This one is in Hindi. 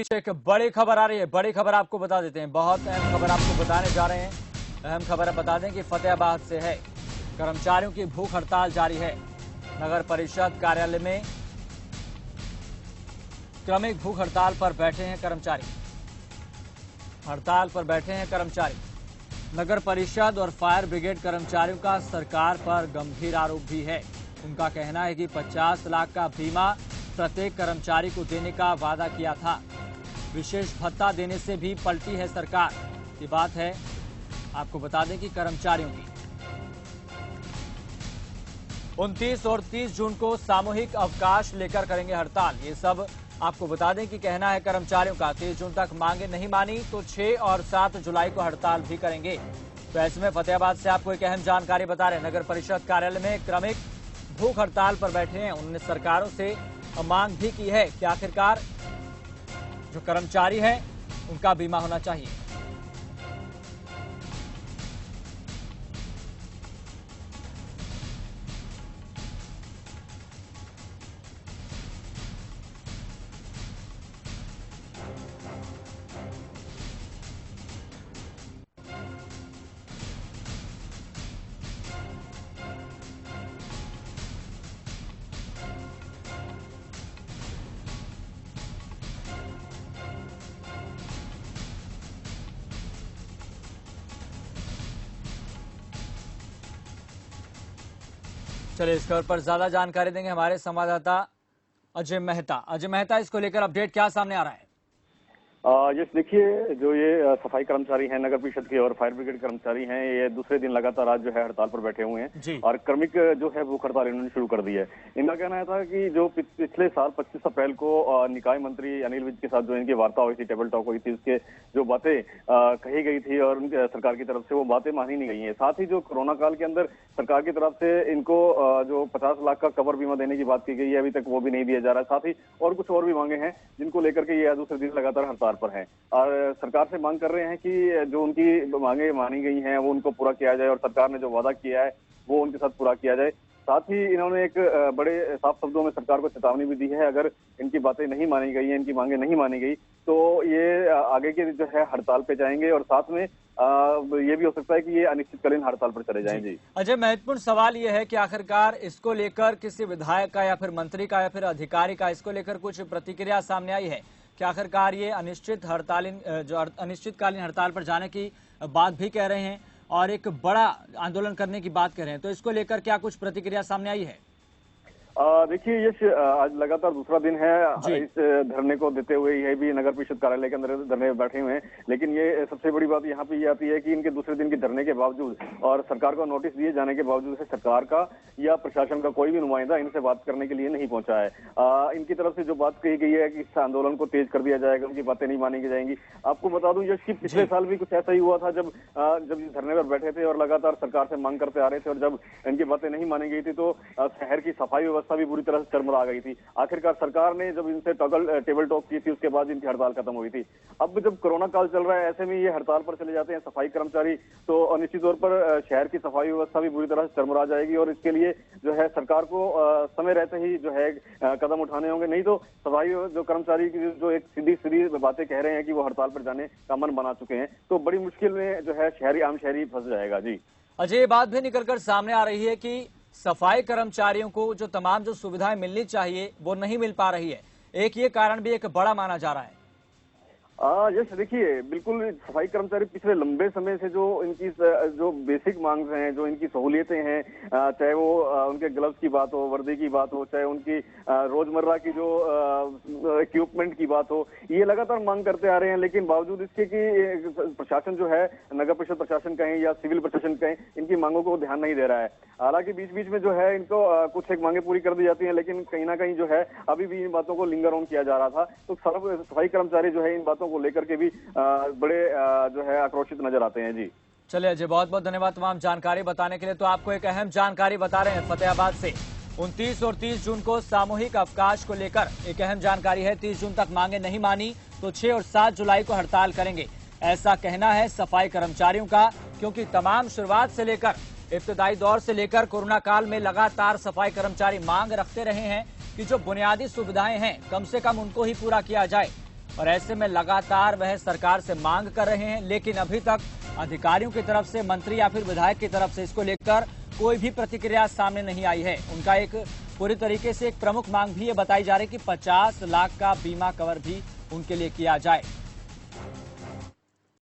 एक बड़ी खबर आ रही है। बड़ी खबर आपको बता देते हैं, बहुत अहम खबर आपको बताने जा रहे हैं। अहम खबर बता दें कि फतेहाबाद से है। कर्मचारियों की भूख हड़ताल जारी है। नगर परिषद कार्यालय में क्रमिक भूख हड़ताल पर बैठे हैं कर्मचारी। हड़ताल पर बैठे हैं कर्मचारी। नगर परिषद और फायर ब्रिगेड कर्मचारियों का सरकार पर गंभीर आरोप भी है। उनका कहना है कि 50 लाख का बीमा प्रत्येक कर्मचारी को देने का वादा किया था। विशेष भत्ता देने से भी पलटी है सरकार। ये बात है, आपको बता दें कि कर्मचारियों की 29 और 30 जून को सामूहिक अवकाश लेकर करेंगे हड़ताल। ये सब आपको बता दें कि कहना है कर्मचारियों का 30 जून तक मांगे नहीं मानी तो 6 और 7 जुलाई को हड़ताल भी करेंगे। तो ऐसे में फतेहाबाद से आपको एक अहम जानकारी बता रहे हैं। नगर परिषद कार्यालय में क्रमिक भूख हड़ताल पर बैठे हैं। उन्होंने सरकारों से मांग भी की है कि आखिरकार जो कर्मचारी हैं उनका बीमा होना चाहिए। चलिए इस खबर पर ज्यादा जानकारी देंगे हमारे संवाददाता अजय मेहता। अजय मेहता, इसको लेकर अपडेट क्या सामने आ रहा है? यस, देखिए, जो ये सफाई कर्मचारी हैं नगर परिषद के और फायर ब्रिगेड कर्मचारी हैं, ये दूसरे दिन लगातार आज जो है हड़ताल पर बैठे हुए हैं और क्रमिक जो है भूख हड़ताल इन्होंने शुरू कर दी है। इनका कहना था कि जो पिछले साल 25 अप्रैल को निकाय मंत्री अनिल विज के साथ जो इनकी वार्ता हुई थी, टेबल टॉक हुई थी, उसके जो बातें कही गई थी और उनके सरकार की तरफ से वो बातें मानी नहीं गई हैं। साथ ही जो कोरोना काल के अंदर सरकार की तरफ से इनको जो 50 लाख का कवर बीमा देने की बात की गई है, अभी तक वो भी नहीं दिया जा रहा है। साथ ही और कुछ और भी मांगे हैं जिनको लेकर के ये दूसरे दिन लगातार हड़ताल पर हैं और सरकार से मांग कर रहे हैं कि जो उनकी मांगे मानी गई हैं वो उनको पूरा किया जाए और सरकार ने जो वादा किया है वो उनके साथ पूरा किया जाए। साथ ही इन्होंने एक बड़े साफ शब्दों में सरकार को चेतावनी भी दी है, अगर इनकी बातें नहीं मानी गई हैं, इनकी मांगे नहीं मानी गई तो ये आगे के जो है हड़ताल पे जाएंगे और साथ में ये भी हो सकता है कि ये अनिश्चितकालीन हड़ताल पर चले जाएं। जी अजय, महत्वपूर्ण सवाल ये है कि आखिरकार इसको लेकर किसी विधायक का या फिर मंत्री का या फिर अधिकारी का इसको लेकर कुछ प्रतिक्रिया सामने आई है कि आखिरकार ये अनिश्चितकालीन हड़ताल पर जाने की बात भी कह रहे हैं और एक बड़ा आंदोलन करने की बात कह रहे हैं, तो इसको लेकर क्या कुछ प्रतिक्रिया सामने आई है? देखिए यश, आज लगातार दूसरा दिन है इस धरने को देते हुए। ये भी नगर परिषद कार्यालय के अंदर धरने में बैठे हुए हैं, लेकिन ये सबसे बड़ी बात यहाँ पे ये आती है कि इनके दूसरे दिन के धरने के बावजूद और सरकार को नोटिस दिए जाने के बावजूद से सरकार का या प्रशासन का कोई भी नुमाइंदा इनसे बात करने के लिए नहीं पहुंचा है। इनकी तरफ से जो बात कही गई है कि इस आंदोलन को तेज कर दिया जाएगा, उनकी बातें नहीं मानी जाएंगी। आपको बता दूं यश कि पिछले साल भी कुछ ऐसा ही हुआ था, जब धरने पर बैठे थे और लगातार सरकार से मांग करते आ रहे थे और जब इनकी बातें नहीं मानी गई थी तो शहर की सफाई व्यवस्था भी बुरी तरह से चरमरा गई थी। आखिरकार सरकार ने जब इनसे टेबल टॉक की थी उसके बाद इनकी हड़ताल खत्म हुई थी। अब जब कोरोना काल चल रहा है, ऐसे में ये हड़ताल पर चले जाते हैं सफाई कर्मचारी, तो निश्चित तौर पर शहर की सफाई व्यवस्था भी बुरी तरह से चरमरा जाएगी और इसके लिए जो है सरकार को समय रहते ही जो है कदम उठाने होंगे। नहीं तो सफाई जो कर्मचारी की जो एक सीधी बातें कह रहे हैं कि वो हड़ताल पर जाने का मन बना चुके हैं, तो बड़ी मुश्किल में जो है आम शहरी फंस जाएगा। जी अजय, ये बात भी निकलकर सामने आ रही है कि सफाई कर्मचारियों को जो तमाम जो सुविधाएं मिलनी चाहिए वो नहीं मिल पा रही है। एक ये कारण भी एक बड़ा माना जा रहा है। यस, देखिए, बिल्कुल सफाई कर्मचारी पिछले लंबे समय से जो इनकी जो बेसिक मांग हैं, जो इनकी सहूलियतें हैं, चाहे वो उनके ग्लव्स की बात हो, वर्दी की बात हो, चाहे उनकी रोजमर्रा की जो इक्विपमेंट की बात हो, ये लगातार मांग करते आ रहे हैं। लेकिन बावजूद इसके कि प्रशासन जो है, नगर परिषद प्रशासन कहें या सिविल प्रशासन कहें, इनकी मांगों को ध्यान नहीं दे रहा है। हालांकि बीच बीच में जो है इनको कुछ एक मांगे पूरी कर दी जाती है, लेकिन कहीं ना कहीं जो है अभी भी इन बातों को लिंगर ऑन किया जा रहा था। तो सफाई कर्मचारी जो है इन बातों को लेकर के भी बड़े जो है आक्रोशित नजर आते हैं। जी चलिए अजय, बहुत बहुत धन्यवाद तमाम जानकारी बताने के लिए। तो आपको एक अहम जानकारी बता रहे हैं फतेहाबाद से। 29 और 30 जून को सामूहिक अवकाश को लेकर एक अहम जानकारी है। 30 जून तक मांगे नहीं मानी तो 6 और 7 जुलाई को हड़ताल करेंगे, ऐसा कहना है सफाई कर्मचारियों का। क्योंकि तमाम शुरुआत से लेकर इब्तदाई दौर से लेकर कोरोना काल में लगातार सफाई कर्मचारी मांग रखते रहे हैं कि जो बुनियादी सुविधाएं हैं कम से कम उनको ही पूरा किया जाए। और ऐसे में लगातार वह सरकार से मांग कर रहे हैं, लेकिन अभी तक अधिकारियों की तरफ से, मंत्री या फिर विधायक की तरफ से इसको लेकर कोई भी प्रतिक्रिया सामने नहीं आई है। उनका एक पूरी तरीके से एक प्रमुख मांग भी ये बताई जा रही है कि 50 लाख का बीमा कवर भी उनके लिए किया जाए।